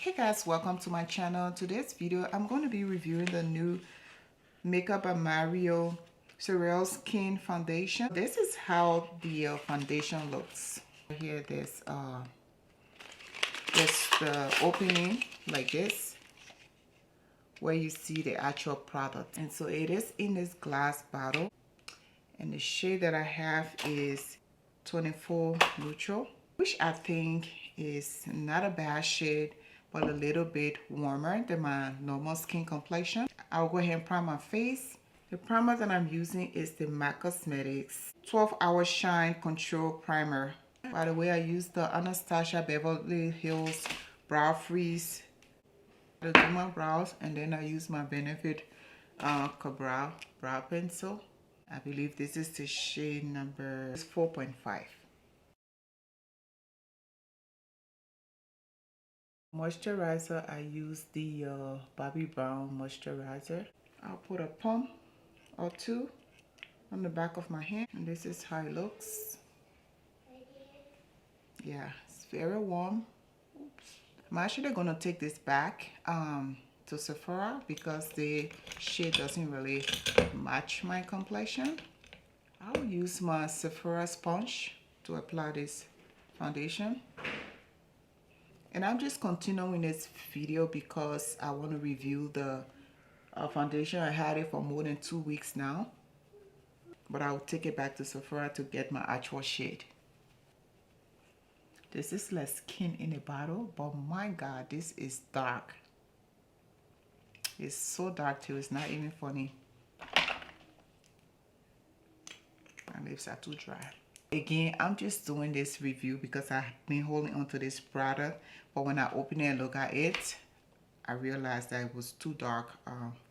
Hey guys, welcome to my channel. Today's video I'm going to be reviewing the new Makeup by Mario SurrealSkin foundation. This is how the foundation looks. Here there's the opening like this where you see the actual product, and so it is in this glass bottle, and the shade that I have is 24 neutral, which I think is not a bad shade, but a little bit warmer than my normal skin complexion. I'll go ahead and prime my face. The primer that I'm using is the MAC Cosmetics 12-Hour Shine Control Primer. By the way, I use the Anastasia Beverly Hills Brow Freeze to do my brows, and then I use my Benefit brow pencil. I believe this is the shade number 4.5. Moisturizer, I use the Bobbi Brown moisturizer. I'll put a pump or two on the back of my hand, and this is how it looks. Yeah, it's very warm. Oops. I'm actually gonna take this back to Sephora because the shade doesn't really match my complexion. I'll use my Sephora sponge to apply this foundation. And I'm just continuing this video because I want to review the foundation. I had it for more than 2 weeks now, but I'll take it back to Sephora to get my actual shade. This is less skin in a bottle, but my God, this is dark. It's so dark too, it's not even funny. My lips are too dry. Again, I'm just doing this review because I've been holding on to this product, but when I open it and look at it, I realized that it was too dark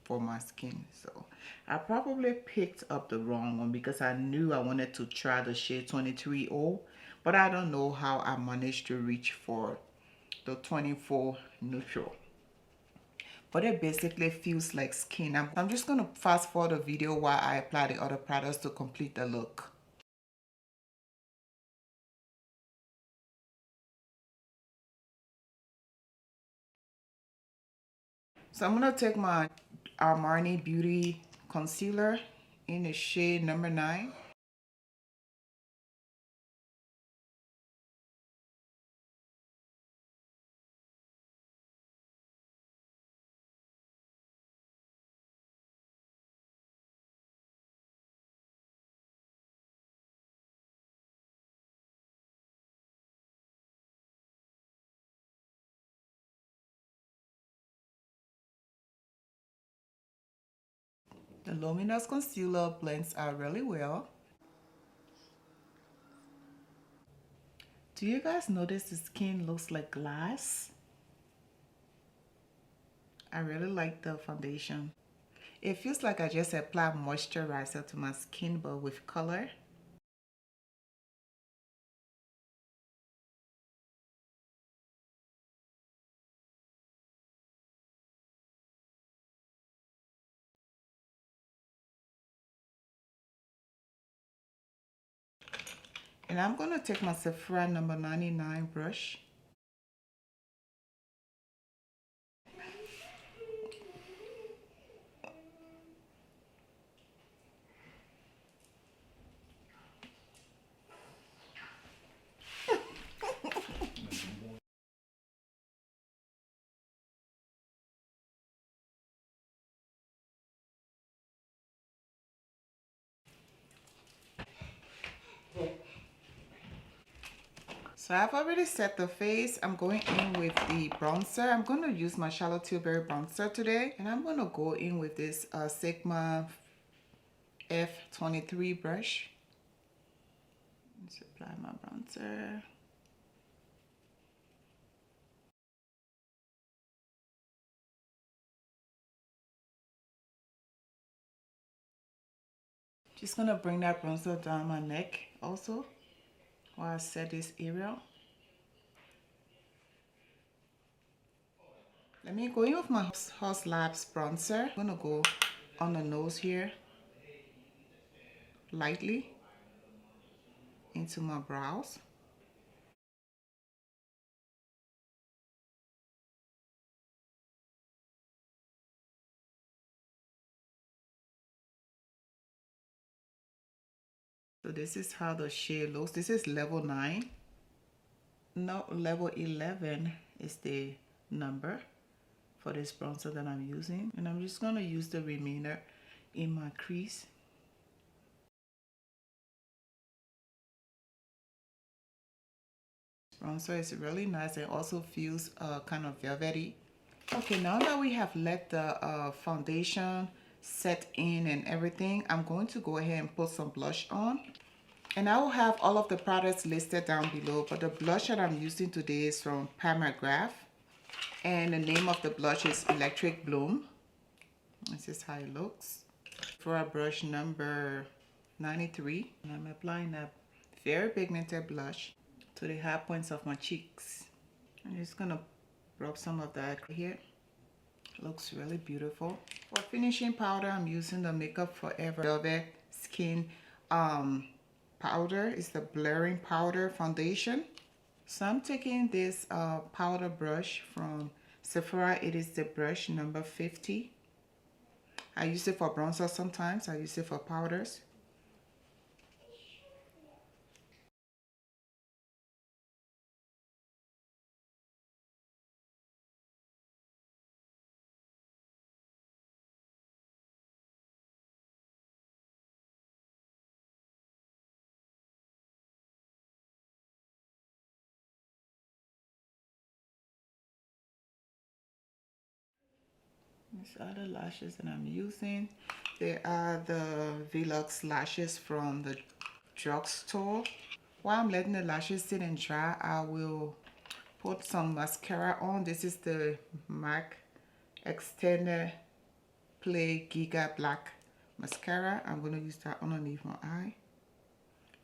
for my skin. So I probably picked up the wrong one because I knew I wanted to try the shade 23O, but I don't know how I managed to reach for the 24 neutral. But it basically feels like skin. I'm just going to fast forward the video while I apply the other products to complete the look. So I'm going to take my Armani Beauty Concealer in the shade number 9. The Luminous concealer blends out really well. Do you guys notice the skin looks like glass? I really like the foundation. It feels like I just applied moisturizer to my skin, but with color. And I'm going to take my Sephora number 99 brush. So I've already set the face. I'm going in with the bronzer. I'm going to use my Tilbury bronzer today. And I'm going to go in with this Sigma F23 brush. Let's apply my bronzer. Just going to bring that bronzer down my neck also while I set this area. Let me go in with my Haus Labs bronzer. I'm going to go on the nose here, lightly, into my brows. So this is how the shade looks. This is level 9. No, level 11 is the number for this bronzer that I'm using. And I'm just gonna use the remainder in my crease. Bronzer is really nice and also feels kind of velvety. Okay, now that we have let the foundation set in and everything, I'm going to go ahead and put some blush on. And I will have all of the products listed down below, but the blush that I'm using today is from Paragraph. And the name of the blush is Electric Bloom. This is how it looks. For a brush number 93, and I'm applying a very pigmented blush to the high points of my cheeks. I'm just gonna rub some of that here. Looks really beautiful. For finishing powder, I'm using the Makeup Forever Velvet Skin powder. It's the blurring powder foundation. So I'm taking this powder brush from Sephora. It is the brush number 50. I use it for bronzer sometimes. I use it for powders. These are the lashes that I'm using. They are the Velux lashes from the drugstore. While I'm letting the lashes sit and dry, I will put some mascara on. This is the MAC Extended Play Giga Black Mascara. I'm going to use that underneath my eye.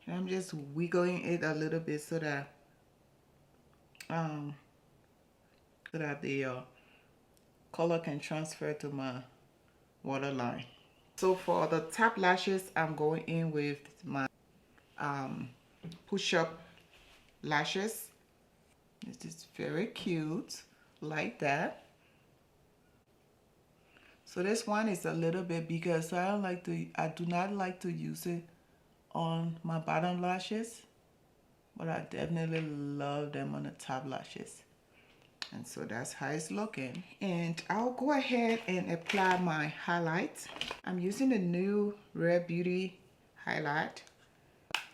And I'm just wiggling it a little bit so that the color can transfer to my waterline. So for the top lashes, I'm going in with my push-up lashes. This is very cute, like that. So this one is a little bit bigger, so I do not like to use it on my bottom lashes, but I definitely love them on the top lashes. And so that's how it's looking. And I'll go ahead and apply my highlight. I'm using the new Rare Beauty highlight.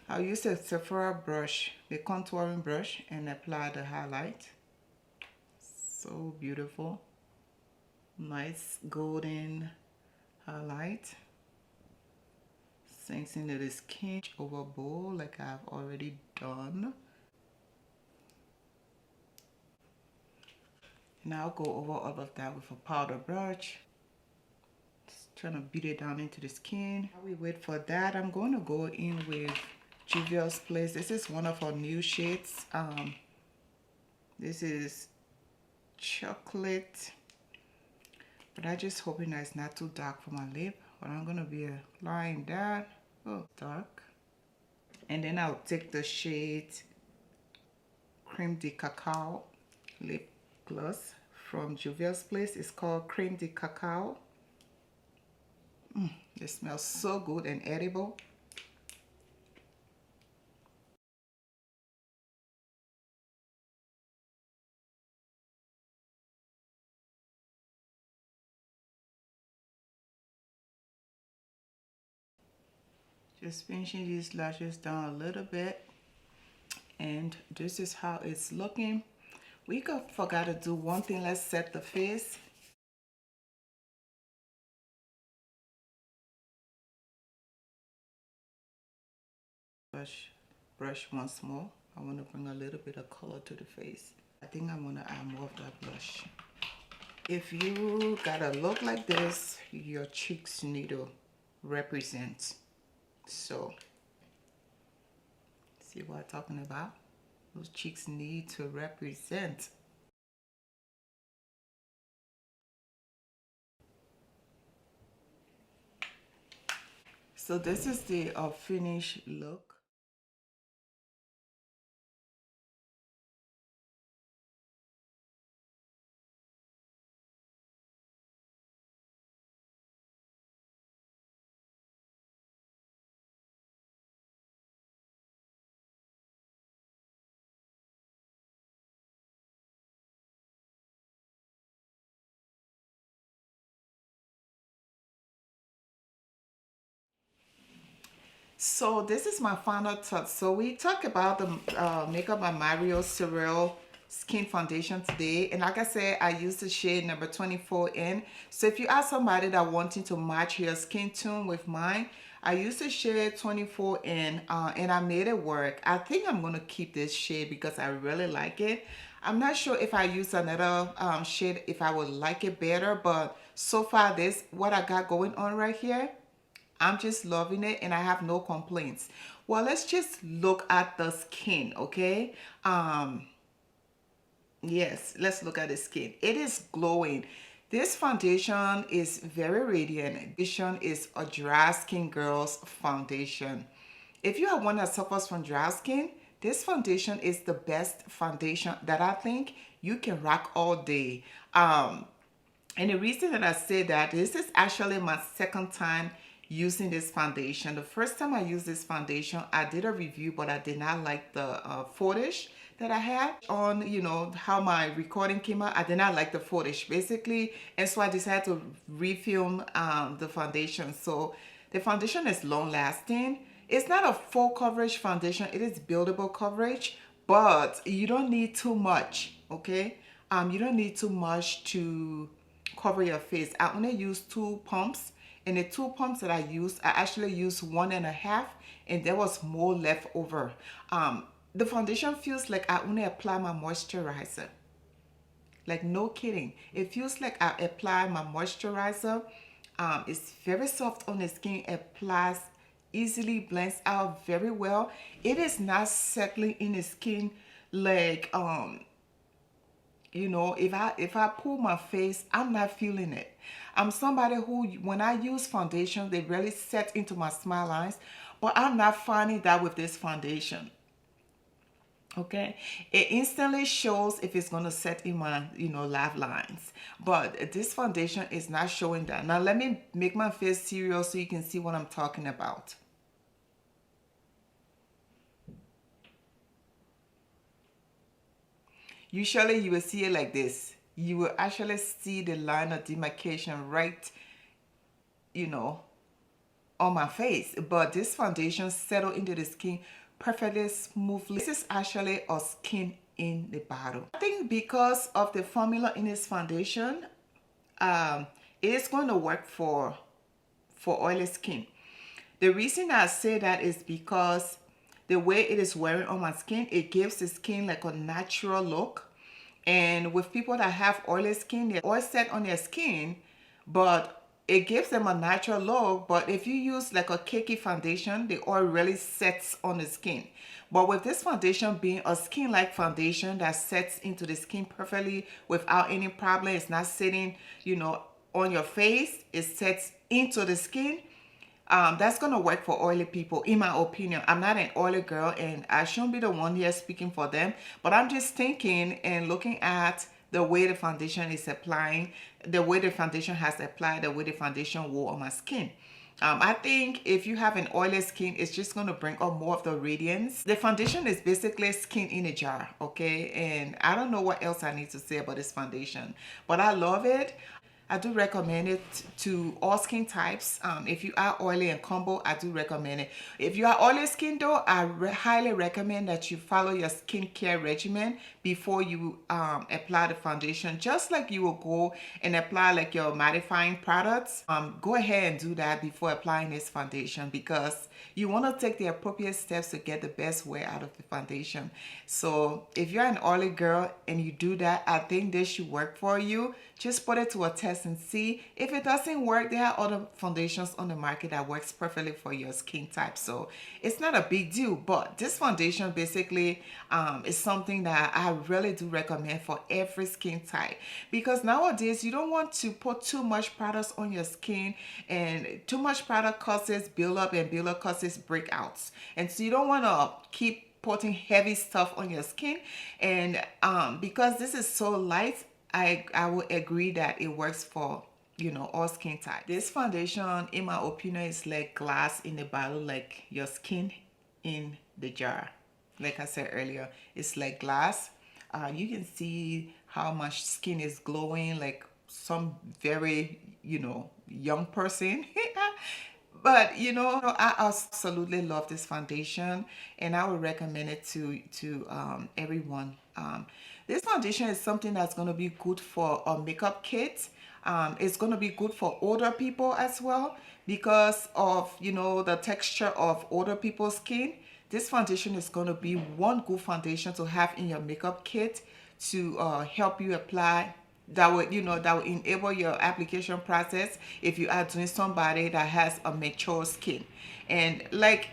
I'll use a Sephora brush, the contouring brush, and apply the highlight. So beautiful. Nice golden highlight. Sinks into the skin over bowl like I've already done. And I'll go over all of that with a powder brush. Just trying to beat it down into the skin. While we wait for that, I'm going to go in with Juvia's Place. This is one of our new shades. This is chocolate. But I just hoping that it's not too dark for my lip. But I'm going to be applying that. Oh, dark. And then I'll take the shade Creme de Cacao lip gloss from Juvia's Place. It's called Creme de Cacao. It smells so good and edible. Just finishing these lashes down a little bit. And this is how it's looking. We forgot to do one thing. Let's set the face. Brush once more. I want to bring a little bit of color to the face. I think I want to add more of that blush. If you got a look like this, your cheeks need to represent. So, see what I'm talking about? Those cheeks need to represent. So this is the finished look. So this is my final touch. So we talked about the Makeup by Mario Surreal Skin Foundation today. And like I said, I used the shade number 24 in. So if you are somebody that wanting to match your skin tone with mine, I used the shade 24 in and I made it work. I think I'm going to keep this shade because I really like it. I'm not sure if I use another shade, if I would like it better. But so far, this, what I got going on right here, I'm just loving it and I have no complaints. Well, let's just look at the skin, okay? Yes, let's look at the skin. It is glowing. This foundation is very radiant. This foundation is a dry skin girl's foundation. If you are one that suffers from dry skin, this foundation is the best foundation that I think you can rock all day. And the reason that I say that, this is actually my second time using this foundation. The first time I used this foundation, I did a review, but I did not like the footage that I had on, you know, how my recording came out. I did not like the footage basically. And so I decided to refilm the foundation. So the foundation is long lasting. It's not a full coverage foundation. It is buildable coverage, but you don't need too much, okay? You don't need too much to cover your face. I only use 2 pumps, and the 2 pumps that I used, I actually used 1.5, and there was more left over. The foundation feels like I only apply my moisturizer. Like, no kidding. It feels like I apply my moisturizer. It's very soft on the skin, applies easily, blends out very well. It is not settling in the skin like you know, if I pull my face, I'm not feeling it. I'm somebody who, when I use foundation, they really set into my smile lines, but I'm not finding that with this foundation. Okay, it instantly shows if it's going to set in my, you know, laugh lines, but this foundation is not showing that. Now let me make my face serious so you can see what I'm talking about. Usually you will see it like this. You will actually see the line of demarcation right, you know, on my face. But this foundation settled into the skin perfectly smoothly. This is actually a skin in the bottle. I think because of the formula in this foundation, it's going to work for oily skin. The reason I say that is because the way it is wearing on my skin, it gives the skin like a natural look. And with people that have oily skin, they're oil set on their skin, but it gives them a natural look. But if you use like a cakey foundation, the oil really sets on the skin. But with this foundation being a skin-like foundation that sets into the skin perfectly without any problem, it's not sitting, you know, on your face, it sets into the skin. That's gonna work for oily people, in my opinion. I'm not an oily girl and I shouldn't be the one here speaking for them, but I'm just thinking and looking at the way the foundation is applying, the way the foundation has applied, the way the foundation wore on my skin. I think if you have an oily skin, it's just going to bring up more of the radiance. The foundation is basically skin in a jar, okay? And I don't know what else I need to say about this foundation, but I love it. I do recommend it to all skin types. If you are oily and combo, I do recommend it. If you are oily skin though, I highly recommend that you follow your skincare regimen before you apply the foundation. Just like you will go and apply like your mattifying products, go ahead and do that before applying this foundation, because you want to take the appropriate steps to get the best wear out of the foundation. So if you're an oily girl and you do that, I think this should work for you. Just put it to a test and see. If it doesn't work, there are other foundations on the market that works perfectly for your skin type. So it's not a big deal, but this foundation basically is something that I really do recommend for every skin type, because nowadays you don't want to put too much products on your skin, and too much product causes buildup and buildup causes breakouts. And so you don't want to keep putting heavy stuff on your skin. And because this is so light, I would agree that it works for, you know, all skin types. This foundation, in my opinion, is like glass in the bottle, like your skin in the jar. Like I said earlier, it's like glass. You can see how much skin is glowing, like some very, you know, young person. But you know, I absolutely love this foundation, and I would recommend it to everyone. This foundation is something that's going to be good for a makeup kit. It's going to be good for older people as well because of, you know, the texture of older people's skin. This foundation is going to be one good foundation to have in your makeup kit to help you apply, that would, you know, that will enable your application process if you are doing somebody that has a mature skin. And like,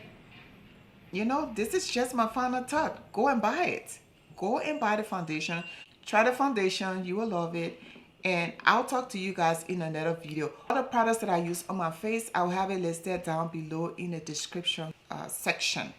you know, this is just my final thought. Go and buy it. Go and buy the foundation. Try the foundation. You will love it. And I'll talk to you guys in another video. All the products that I use on my face, I'll have it listed down below in the description section.